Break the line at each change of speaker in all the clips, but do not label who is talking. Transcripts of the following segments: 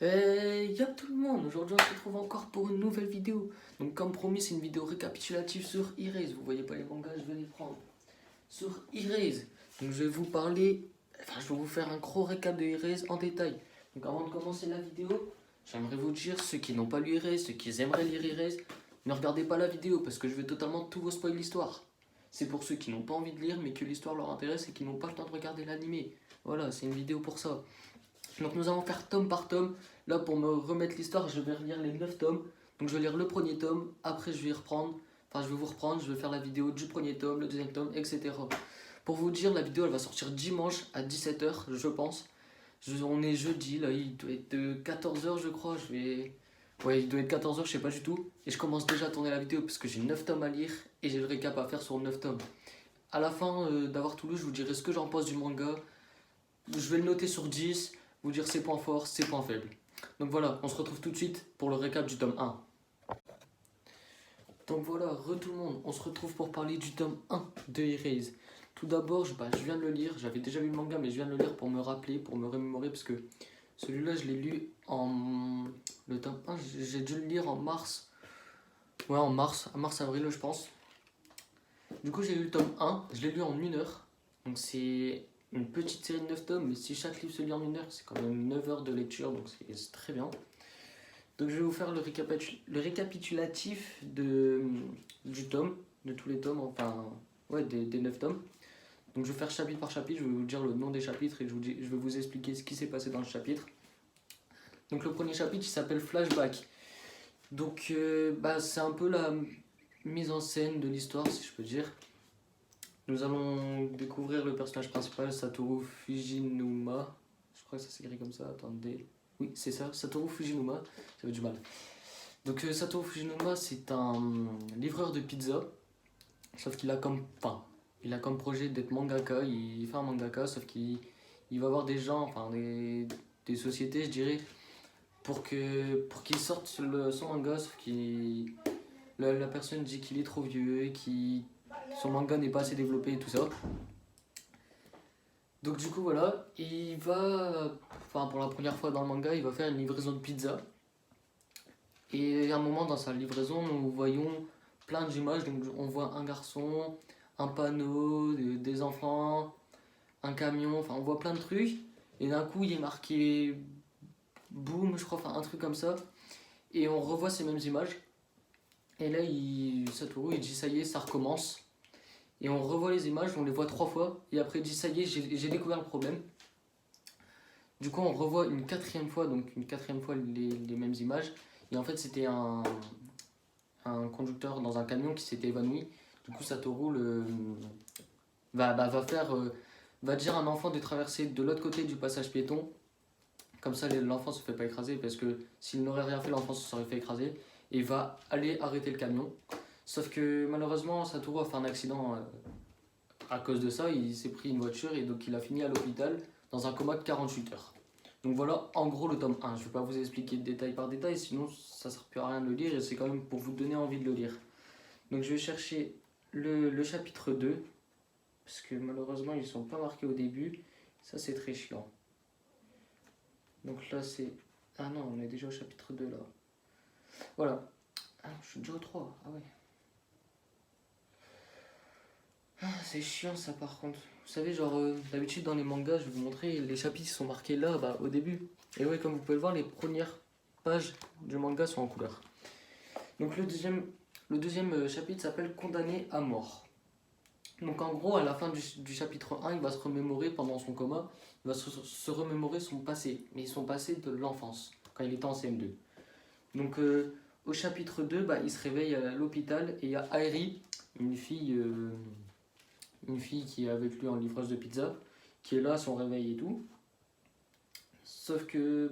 Y'a tout le monde, aujourd'hui on se retrouve encore pour une nouvelle vidéo. Donc comme promis c'est une vidéo récapitulative sur Erase. Vous voyez pas les mangas, je vais les prendre. Sur Erase. Donc je vais vous parler, je vais vous faire un gros récap de Erase en détail. Donc avant de commencer la vidéo, j'aimerais vous dire, ceux qui n'ont pas lu Erase, ceux qui aimeraient lire Erase, ne regardez pas la vidéo parce que je vais totalement tout vous spoiler l'histoire. C'est pour ceux qui n'ont pas envie de lire mais que l'histoire leur intéresse et qui n'ont pas le temps de regarder l'animé. Voilà, c'est une vidéo pour ça. Donc nous allons faire tome par tome. Là pour me remettre l'histoire, je vais relire les 9 tomes. Donc je vais lire le premier tome, après je vais reprendre. Enfin je vais vous reprendre, je vais faire la vidéo du premier tome, le deuxième tome, etc. Pour vous dire, la vidéo elle va sortir dimanche à 17 h je pense. On est jeudi, là il doit être 14 h je crois. Ouais, il doit être 14 h, je sais pas du tout. Et je commence déjà à tourner la vidéo parce que j'ai 9 tomes à lire et j'ai le récap à faire sur 9 tomes. À la fin d'avoir tout lu, je vous dirai ce que j'en pense du manga. Je vais le noter sur 10, vous dire ses points forts, ses points faibles. Donc voilà, on se retrouve tout de suite pour le récap du tome 1. Donc voilà, tout le monde, on se retrouve pour parler du tome 1 de Erase. Tout d'abord, je viens de le lire, j'avais déjà lu le manga, mais je viens de le lire pour me rappeler, pour me remémorer, parce que celui-là, je l'ai lu en... Le tome 1, j'ai dû le lire en mars. Ouais, en mars-avril, je pense. Du coup, j'ai lu le tome 1, je l'ai lu en 1 heure. Donc c'est une petite série de 9 tomes, mais si chaque livre se lit en 1 heure, c'est quand même 9 heures de lecture, donc c'est très bien. Donc je vais vous faire le récapitulatif du tome, de tous les tomes, enfin, ouais, des 9 tomes. Donc je vais faire chapitre par chapitre, je vais vous dire le nom des chapitres et je vais vous expliquer ce qui s'est passé dans le chapitre. Donc le premier chapitre, il s'appelle Flashback. Donc c'est un peu la mise en scène de l'histoire, si je peux dire. Nous allons découvrir le personnage principal, Satoru Fujinuma. Je crois que ça s'écrit comme ça, attendez. Oui, c'est ça, Satoru Fujinuma, ça fait du mal. Donc Satoru Fujinuma, c'est un livreur de pizza, sauf qu'il a il a comme projet d'être mangaka, il fait un mangaka, sauf qu'il va avoir des gens, enfin des sociétés, je dirais, pour qu'il sorte son manga, sauf la personne dit qu'il est trop vieux, son manga n'est pas assez développé et tout ça. Donc du coup voilà, il va, pour la première fois dans le manga, il va faire une livraison de pizza. Et à un moment dans sa livraison, nous voyons plein d'images. Donc on voit un garçon, un panneau, des enfants, un camion, enfin on voit plein de trucs. Et d'un coup il est marqué boom, je crois, enfin un truc comme ça. Et on revoit ces mêmes images. Et là Satoru il dit ça y est, ça recommence. Et on revoit les images, on les voit 3 fois. Et après il dit ça y est, j'ai découvert le problème. Du coup on revoit une 4e fois, donc une 4e fois les mêmes images. Et en fait c'était un conducteur dans un camion qui s'était évanoui. Du coup Satoru va dire à un enfant de traverser de l'autre côté du passage piéton. Comme ça l'enfant se fait pas écraser, parce que s'il n'aurait rien fait, l'enfant se serait fait écraser. Et va aller arrêter le camion. Sauf que malheureusement Satoru a fait un accident à cause de ça. Il s'est pris une voiture et donc il a fini à l'hôpital dans un coma de 48 heures. Donc voilà en gros le tome 1. Je ne vais pas vous expliquer détail par détail, sinon ça ne sert plus à rien de le lire et c'est quand même pour vous donner envie de le lire. Donc je vais chercher le chapitre 2, parce que malheureusement ils ne sont pas marqués au début. Ça c'est très chiant. Donc là c'est... Ah non, on est déjà au chapitre 2 là. Voilà. Ah, je suis déjà au 3. Ah ouais. Ah, c'est chiant ça par contre. Vous savez, genre d'habitude dans les mangas, je vais vous montrer, les chapitres sont marqués là, au début. Et ouais, comme vous pouvez le voir, les premières pages du manga sont en couleur. Donc le deuxième chapitre s'appelle Condamné à mort. Donc en gros, à la fin du chapitre 1, il va se remémorer pendant son coma, il va se remémorer son passé, mais son passé de l'enfance, quand il était en CM2. Donc au chapitre 2, il se réveille à l'hôpital et il y a Airi, une fille qui est avec lui en livreuse de pizza, qui est là à son réveil et tout. Sauf que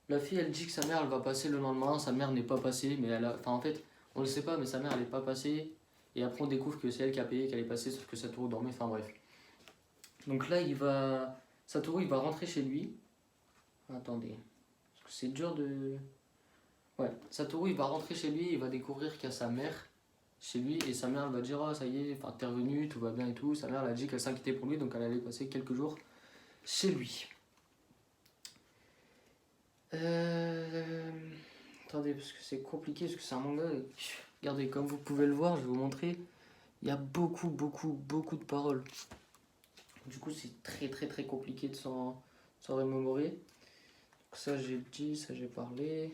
la fille elle dit que sa mère elle va passer le lendemain, sa mère n'est pas passée, mais en fait on le sait pas, mais sa mère elle n'est pas passée. Et après on découvre que c'est elle qui a payé, qu'elle est passée, sauf que Satoru dormait, enfin bref. Donc là Satoru il va rentrer chez lui. Attendez, parce que c'est dur de... Ouais, Satoru il va rentrer chez lui, il va découvrir qu'il y a sa mère chez lui, et sa mère elle va dire ah ça y est, t'es revenu, tout va bien et tout. Sa mère elle a dit qu'elle s'inquiétait pour lui, donc elle allait passer quelques jours chez lui. Attendez, parce que c'est compliqué, parce que c'est un manga. Regardez, comme vous pouvez le voir, je vais vous montrer. Il y a beaucoup de paroles. Du coup, c'est très compliqué de s'en remémorer. Donc ça, j'ai dit, ça, j'ai parlé.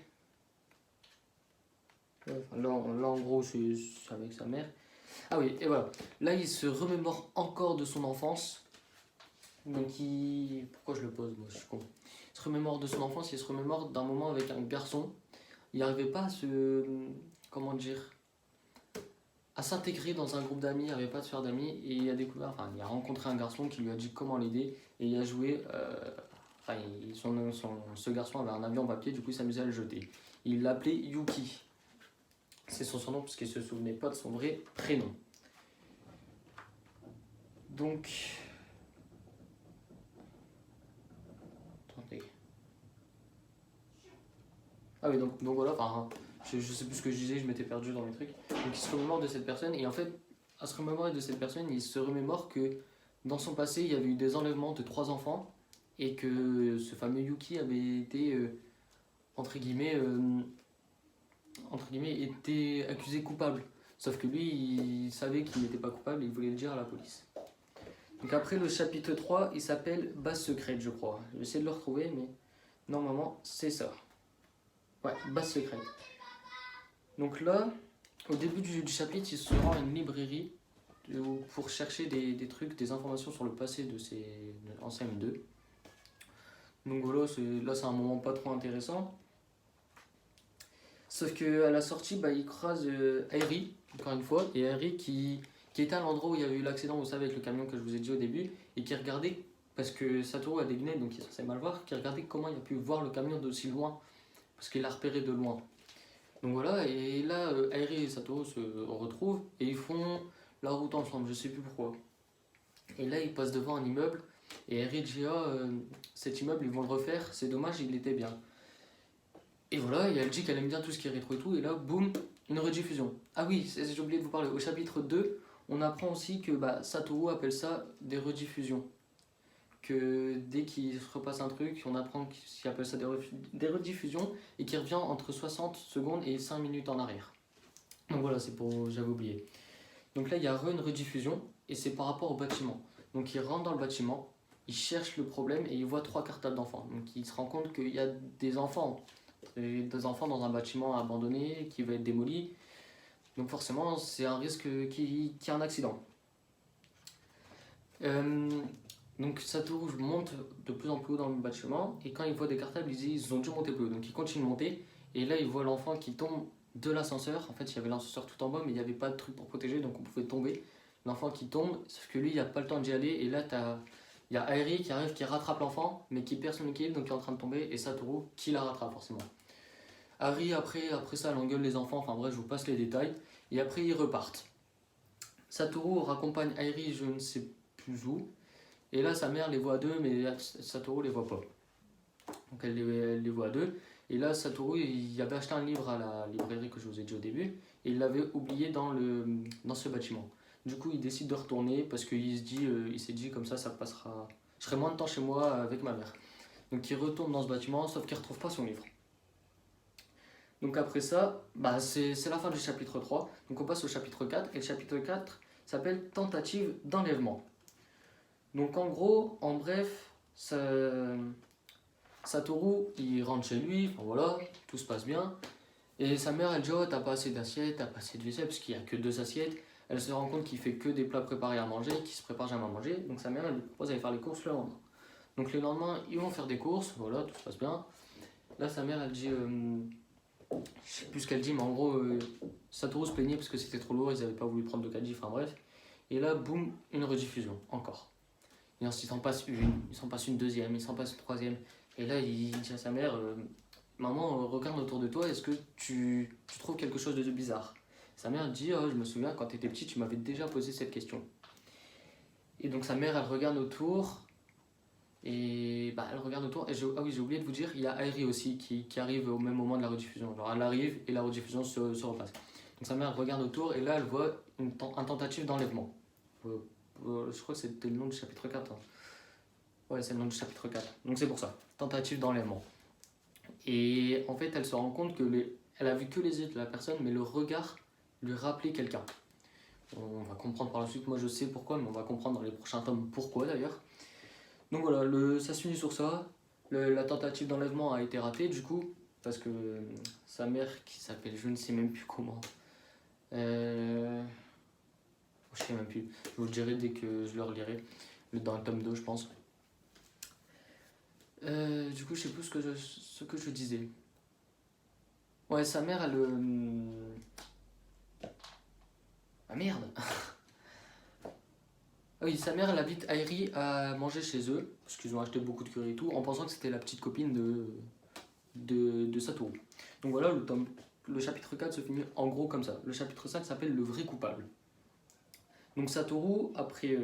Ouais, enfin, là, en gros, c'est avec sa mère. Ah oui, et voilà. Là, il se remémore encore de son enfance. Donc, pourquoi je le pose? Moi, je suis con. Il se remémore de son enfance, il se remémore d'un moment avec un garçon. Il n'arrivait pas à se. Comment dire? À s'intégrer dans un groupe d'amis, il n'arrivait pas à se faire d'amis. Et il a découvert, enfin, il a rencontré un garçon qui lui a dit comment l'aider. Et il a joué. Enfin, ce garçon avait un avion en papier, du coup, il s'amusait à le jeter. Il l'appelait Yuki. C'est son surnom parce qu'il ne se souvenait pas de son vrai prénom. Donc. Attendez. Ah oui, donc voilà, enfin, je sais plus ce que je disais, je m'étais perdu dans mes trucs. Donc il se remémore de cette personne, et en fait, à se remémorer de cette personne, il se remémore que dans son passé, il y avait eu des enlèvements de 3 enfants, et que ce fameux Yuki avait été, entre guillemets, été accusé coupable. Sauf que lui, il savait qu'il n'était pas coupable et il voulait le dire à la police. Donc après, le chapitre 3, il s'appelle Base secrète, je crois. Je vais essayer de le retrouver, mais normalement, c'est ça. Ouais, Base secrète. Donc là, au début du chapitre, il se rend à une librairie pour chercher des trucs, des informations sur le passé de ses en CM2. Donc voilà, là c'est un moment pas trop intéressant. Sauf qu'à la sortie, bah, il croise Airi, encore une fois, et Airi qui était à l'endroit où il y avait eu l'accident, vous savez, avec le camion que je vous ai dit au début, et qui regardait, parce que Satoru a des lunettes, donc il est censé mal voir, qui regardait comment il a pu voir le camion d'aussi loin, parce qu'il l'a repéré de loin. Donc voilà, et là, Airi et Satoru se retrouvent, et ils font la route ensemble, je sais plus pourquoi. Et là, ils passent devant un immeuble, et Airi dit, cet immeuble, ils vont le refaire, c'est dommage, il était bien. Et voilà, et elle dit qu'elle aime bien tout ce qui est rétro et tout, et là, boum, une rediffusion. Ah oui, j'ai oublié de vous parler, au chapitre 2, on apprend aussi que Satoru appelle ça des rediffusions. Que dès qu'il se repasse un truc, on apprend qu'il appelle ça des rediffusions, et qu'il revient entre 60 secondes et 5 minutes en arrière. Donc voilà, c'est pour, j'avais oublié. Donc là, il y a une rediffusion, et c'est par rapport au bâtiment. Donc il rentre dans le bâtiment, il cherche le problème, et il voit 3 cartables d'enfants. Donc il se rend compte qu'il y a des enfants dans un bâtiment abandonné qui va être démoli. Donc forcément, c'est un risque qu'il y ait un accident. Donc Satoru monte de plus en plus haut dans le bâtiment, et quand il voit des cartables, il dit ils ont dû monter plus haut. Donc il continue de monter, et là il voit l'enfant qui tombe de l'ascenseur. En fait, il y avait l'ascenseur tout en bas, mais il n'y avait pas de truc pour protéger, donc on pouvait tomber. L'enfant qui tombe, sauf que lui, il n'a pas le temps d'y aller, et là il y a Airi qui arrive, qui rattrape l'enfant, mais qui perd son équilibre, donc il est en train de tomber, et Satoru qui la rattrape forcément. Harry, après ça, elle engueule les enfants, enfin bref, je vous passe les détails. Et après, ils repartent. Satoru raccompagne Airi, je ne sais plus où. Et là, sa mère les voit à deux, mais Satoru les voit pas. Donc elle les voit à deux. Et là, Satoru, il avait acheté un livre à la librairie que je vous ai dit au début, et il l'avait oublié dans ce bâtiment. Du coup, il décide de retourner parce qu'il s'est dit comme ça passera. Je serai moins de temps chez moi avec ma mère. Donc il retourne dans ce bâtiment, sauf qu'il ne retrouve pas son livre. Donc après ça, c'est la fin du chapitre 3. Donc on passe au chapitre 4. Et le chapitre 4 s'appelle Tentative d'enlèvement. Donc en gros, en bref, Satoru, il rentre chez lui, enfin voilà, tout se passe bien. Et sa mère, elle dit t'as pas assez d'assiettes, t'as pas assez de vaisselle, parce qu'il n'y a que 2 assiettes. Elle se rend compte qu'il fait que des plats préparés à manger, qu'il se prépare jamais à manger. Donc sa mère, elle lui propose d'aller faire les courses le lendemain. Donc le lendemain, ils vont faire des courses, voilà, tout se passe bien. Là, sa mère, elle dit... je sais plus ce qu'elle dit, mais en gros, Satoru se plaignait parce que c'était trop lourd, ils n'avaient pas voulu prendre de caddie, enfin bref. Et là, boum, une rediffusion, encore. Et ensuite, il s'en passe une deuxième, il s'en passe une troisième. Et là, il dit à sa mère, maman, regarde autour de toi, est-ce que tu trouves quelque chose de bizarre? Sa mère dit, je me souviens, quand tu étais petit, tu m'avais déjà posé cette question. Et donc sa mère, elle regarde autour. Et elle regarde autour. Et j'ai oublié de vous dire, il y a Airi aussi qui arrive au même moment de la rediffusion. Genre elle arrive et la rediffusion se repasse. Donc sa mère regarde autour et là elle voit une tentative d'enlèvement. Je crois que c'était le nom du chapitre 4. Hein. Ouais, c'est le nom du chapitre 4. Donc c'est pour ça. Tentative d'enlèvement. Et en fait, elle se rend compte que elle a vu que les yeux de la personne, mais le regard lui rappelait quelqu'un. On va comprendre par la suite, moi je sais pourquoi, mais on va comprendre dans les prochains tomes pourquoi d'ailleurs. Donc voilà, ça se finit sur ça. La tentative d'enlèvement a été ratée du coup, parce que sa mère, qui s'appelle je ne sais même plus comment, je sais même plus, je vous le dirai dès que je le relirai, dans le tome 2 je pense. Du coup je sais plus ce que je disais. Ouais, sa mère elle... Ah merde. Ah oui, sa mère elle invite Airi à manger chez eux, parce qu'ils ont acheté beaucoup de curry et tout, en pensant que c'était la petite copine de Satoru. Donc voilà, le chapitre 4 se finit en gros comme ça. Le chapitre 5 s'appelle Le vrai coupable. Donc Satoru, après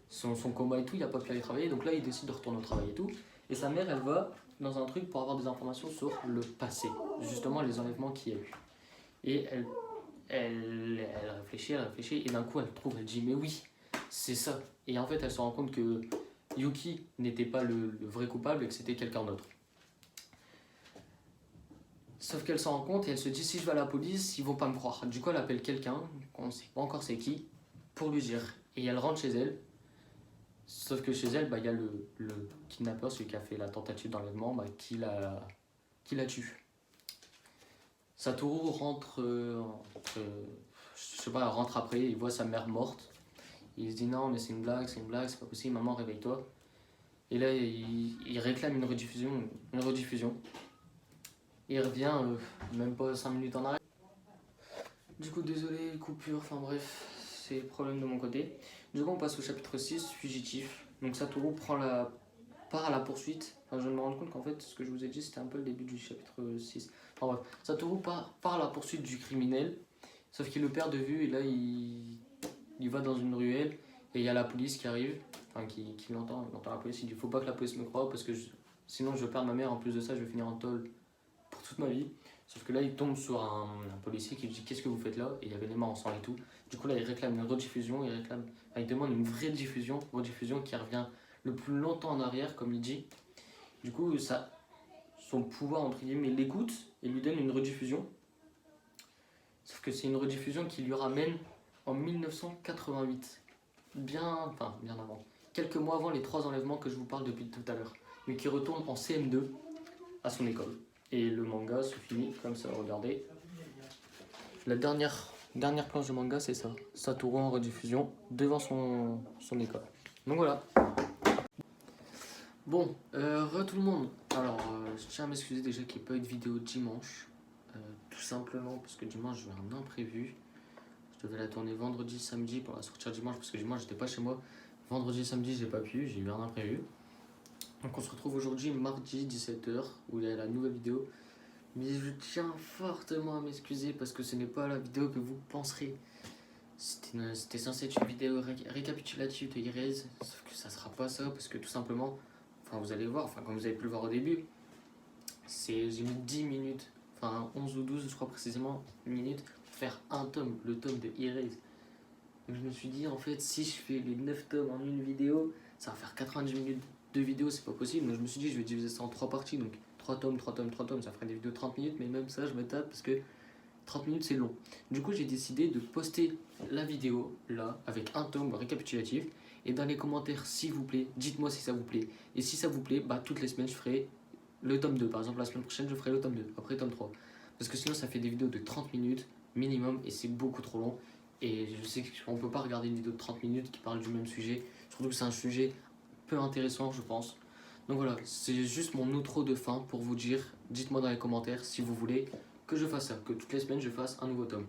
son coma et tout, il n'a pas pu aller travailler, donc là il décide de retourner au travail et tout. Et sa mère, elle va dans un truc pour avoir des informations sur le passé, justement les enlèvements qu'il y a eu. Et elle réfléchit, et d'un coup elle dit mais oui, c'est ça. Et en fait elle se rend compte que Yuki n'était pas le vrai coupable et que c'était quelqu'un d'autre. Sauf qu'elle s'en rend compte et elle se dit si je vais à la police, ils vont pas me croire. Du coup elle appelle quelqu'un, on ne sait pas encore c'est qui, pour lui dire. Et elle rentre chez elle. Sauf que chez elle, il y a le kidnappeur, celui qui a fait la tentative d'enlèvement, qui la tue. Satoru rentre, rentre après, il voit sa mère morte. Il se dit non mais c'est une blague, c'est pas possible, maman réveille-toi. Et là il réclame une rediffusion. Il revient même pas 5 minutes en arrière. Du coup désolé, coupure, enfin bref, c'est problème de mon côté. Du coup on passe au chapitre 6, fugitif. Donc Satoru part à la poursuite. Enfin, je me rends compte qu'en fait ce que je vous ai dit c'était un peu le début du chapitre 6. Enfin bref, Satoru part à la poursuite du criminel. Sauf qu'il le perd de vue et là il va dans une ruelle et il y a la police qui arrive. Enfin qui l'entend, il entend la police, il dit faut pas que la police me croie parce que sinon je vais perdre ma mère, en plus de ça je vais finir en tôle pour toute ma vie. Sauf que là il tombe sur un policier qui lui dit qu'est-ce que vous faites là, et il y avait les mains en sang et tout. Du coup là il réclame une rediffusion, il demande une vraie rediffusion qui revient le plus longtemps en arrière comme il dit. Du coup son pouvoir entre guillemets l'écoute et lui donne une rediffusion. Sauf que c'est une rediffusion qui lui ramène en 1988. Bien avant. Quelques mois avant les 3 enlèvements que je vous parle depuis tout à l'heure. Mais qui retourne en CM2 à son école. Et le manga se finit comme ça, regardez. La dernière planche de manga, c'est ça. Satoru en rediffusion devant son école. Donc voilà. Bon, tout le monde. Alors, je tiens à m'excuser déjà qu'il n'y ait pas eu de vidéo dimanche. Tout simplement parce que dimanche, j'ai un imprévu. Je devais la tourner vendredi, samedi pour la sortir dimanche parce que dimanche, j'étais pas chez moi. Vendredi, samedi, j'ai pas pu, j'ai eu un imprévu. Donc on se retrouve aujourd'hui, mardi 17h, où il y a la nouvelle vidéo. Mais je tiens fortement à m'excuser parce que ce n'est pas la vidéo que vous penserez. C'était censé être une vidéo récapitulative de Erase, sauf que ça sera pas ça parce que tout simplement, vous allez voir, comme vous avez pu le voir au début, j'ai mis 10 minutes, 11 ou 12 je crois précisément, minutes pour faire un tome, le tome de Erase. Donc je me suis dit en fait si je fais les 9 tomes en une vidéo, ça va faire 90 minutes de vidéo, c'est pas possible. Donc je me suis dit je vais diviser ça en 3 parties, donc 3 tomes, ça ferait des vidéos de 30 minutes, mais même ça je me tape parce que 30 minutes c'est long. Du coup j'ai décidé de poster la vidéo là avec un tome récapitulatif, et dans les commentaires s'il vous plaît, dites-moi si ça vous plaît. Et si ça vous plaît, toutes les semaines je ferai le tome 2. Par exemple la semaine prochaine je ferai le tome 2, après tome 3. Parce que sinon ça fait des vidéos de 30 minutes minimum et c'est beaucoup trop long. Et je sais qu'on peut pas regarder une vidéo de 30 minutes qui parle du même sujet, surtout que c'est un sujet peu intéressant je pense. Donc voilà, c'est juste mon outro de fin pour vous dire, dites-moi dans les commentaires si vous voulez que je fasse ça, que toutes les semaines je fasse un nouveau tome.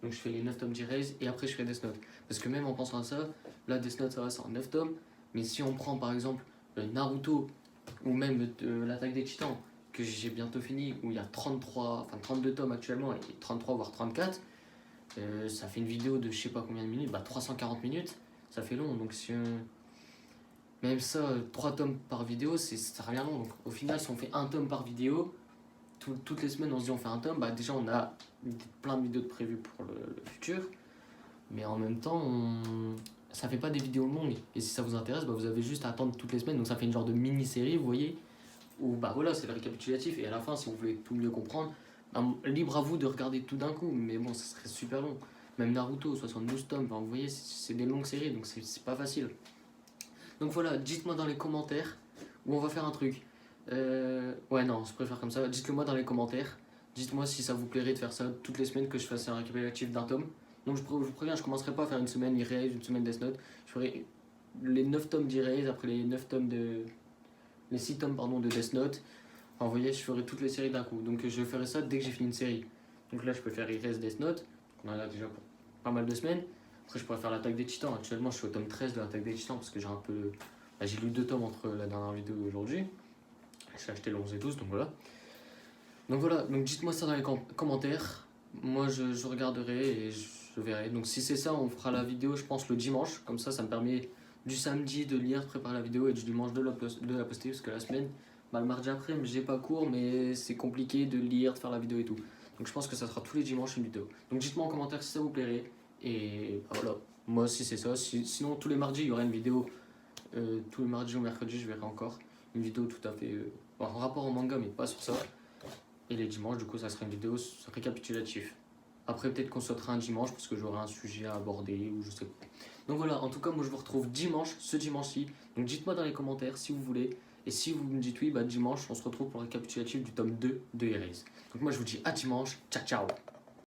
Donc je fais les 9 tomes d'Erase et après je fais Death Note. Parce que même en pensant à ça, là Death Note ça va, c'est en 9 tomes, mais si on prend par exemple Naruto ou même l'attaque des titans, que j'ai bientôt fini, où il y a 32 tomes actuellement et 33 voire 34, ça fait une vidéo de je sais pas combien de minutes, 340 minutes, ça fait long. Donc si même ça, 3 tomes par vidéo, ça revient long. Donc au final, si on fait un tome par vidéo, toutes les semaines on se dit on fait un tome, déjà on a plein de vidéos de prévues pour le futur, mais en même temps ça fait pas des vidéos longues. Et si ça vous intéresse, vous avez juste à attendre toutes les semaines, donc ça fait une genre de mini-série, vous voyez. où bah voilà, c'est le récapitulatif, et à la fin, si vous voulez tout mieux comprendre, bah, libre à vous de regarder tout d'un coup, mais bon, ça serait super long. Même Naruto, 72 tomes, enfin, vous voyez, c'est des longues séries, donc c'est pas facile. Donc voilà, dites-moi dans les commentaires, où on va faire un truc. Ouais, non, je préfère comme ça. Dites-le moi dans les commentaires. Dites-moi si ça vous plairait de faire ça toutes les semaines, que je fasse un récapitulatif d'un tome. Donc je vous préviens, je commencerai pas à faire une semaine Erase, une semaine Death Note. Je ferai les 9 tomes d'Erase, après les 9 tomes de. Les 6 tomes pardon, de Death Note. Enfin, vous voyez, je ferai toutes les séries d'un coup. Donc je ferai ça dès que j'ai fini une série. Donc là, je peux faire Erase Death Note. On en a déjà pour pas mal de semaines. Après, je pourrais faire l'Attaque des Titans. Actuellement, je suis au tome 13 de l'Attaque des Titans parce que j'ai un peu. Bah, j'ai lu 2 tomes entre la dernière vidéo et aujourd'hui. J'ai acheté le 11 et 12, donc voilà. Donc dites-moi ça dans les commentaires. Moi, je regarderai et je verrai. Donc si c'est ça, on fera la vidéo, je pense, le dimanche. Comme ça me permet du samedi de lire, de préparer la vidéo et du dimanche de la poster. Parce que la semaine, bah, le mardi après, j'ai pas cours, mais c'est compliqué de lire, de faire la vidéo et tout. Donc je pense que ça sera tous les dimanches une vidéo. Donc dites-moi en commentaire si ça vous plairait. Et bah, voilà, moi si c'est ça. Sinon, tous les mardis, il y aura une vidéo. Tous les mardis ou mercredis, je verrai encore une vidéo tout à fait en rapport au manga, mais pas sur ça. Et les dimanches, du coup, ça sera une vidéo récapitulative. Après, peut-être qu'on sautera un dimanche parce que j'aurai un sujet à aborder ou je sais pas. Donc voilà, en tout cas, moi je vous retrouve dimanche, ce dimanche-ci. Donc dites-moi dans les commentaires si vous voulez. Et si vous me dites oui, bah dimanche, on se retrouve pour le récapitulatif du tome 2 de Erase. Donc moi je vous dis à dimanche, ciao ciao.